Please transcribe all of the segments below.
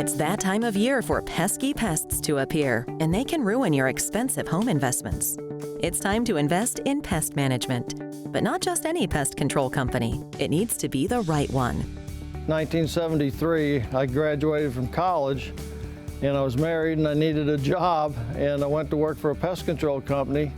It's that time of year for pesky pests to appear, and they can ruin your expensive home investments. It's time to invest in pest management, but not just any pest control company. It needs to be the right one. 1973, I graduated from college, and I was married and I needed a job, and I went to work for a pest control company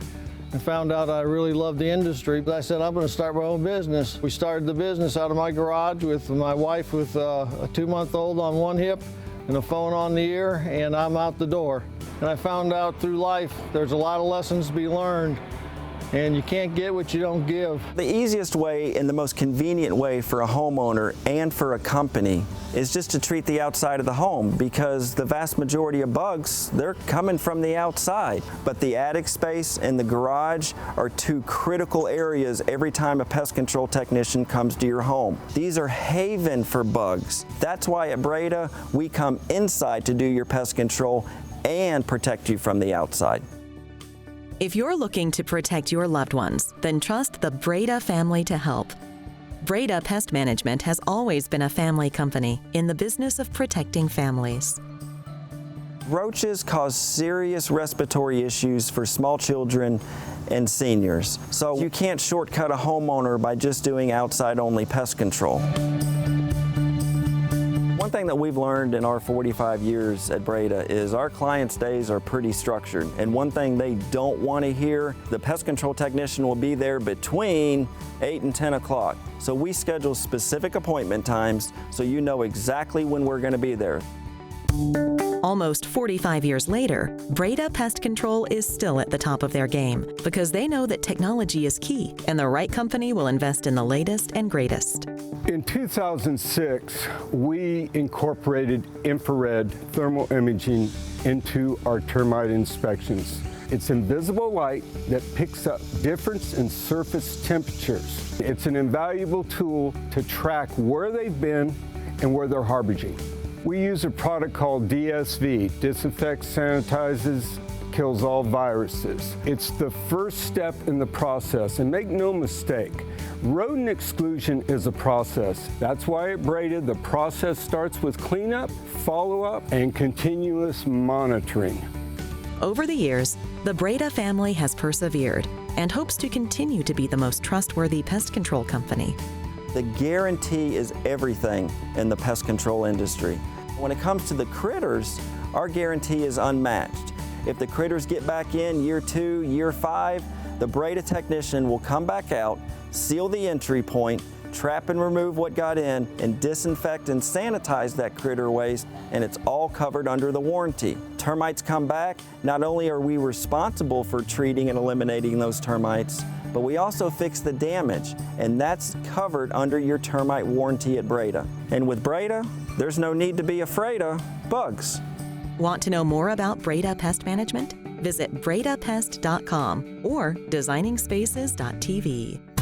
and found out I really loved the industry. But I said, I'm going to start my own business. We started the business out of my garage with my wife with a 2-month-old on one hip and a phone on the ear, and I'm out the door. And I found out through life there's a lot of lessons to be learned, and you can't get what you don't give. The easiest way and the most convenient way for a homeowner and for a company is just to treat the outside of the home, because the vast majority of bugs, they're coming from the outside. But the attic space and the garage are two critical areas every time a pest control technician comes to your home. These are haven for bugs. That's why at Breda, we come inside to do your pest control and protect you from the outside. If you're looking to protect your loved ones, then trust the Breda family to help. Breda Pest Management has always been a family company in the business of protecting families. Roaches cause serious respiratory issues for small children and seniors, so you can't shortcut a homeowner by just doing outside-only pest control. One thing that we've learned in our 45 years at Breda is our clients' days are pretty structured, and one thing they don't want to hear, the pest control technician will be there between 8 and 10 o'clock. So we schedule specific appointment times so you know exactly when we're going to be there. Almost 45 years later, Breda Pest Control is still at the top of their game because they know that technology is key and the right company will invest in the latest and greatest. In 2006, we incorporated infrared thermal imaging into our termite inspections. It's invisible light that picks up difference in surface temperatures. It's an invaluable tool to track where they've been and where they're harbinging. We use a product called DSV, disinfects, sanitizes, kills all viruses. It's the first step in the process, and make no mistake, rodent exclusion is a process. That's why at Breda, the process starts with cleanup, follow-up, and continuous monitoring. Over the years, the Breda family has persevered and hopes to continue to be the most trustworthy pest control company. The guarantee is everything in the pest control industry. When it comes to the critters, our guarantee is unmatched. If the critters get back in year 2, year 5, the Breda technician will come back out, seal the entry point, trap and remove what got in, and disinfect and sanitize that critter waste, and it's all covered under the warranty. Termites come back, not only are we responsible for treating and eliminating those termites, but we also fix the damage, and that's covered under your termite warranty at Breda. And with Breda, there's no need to be afraid of bugs. Want to know more about Breda Pest Management? Visit bredapest.com or designingspaces.tv.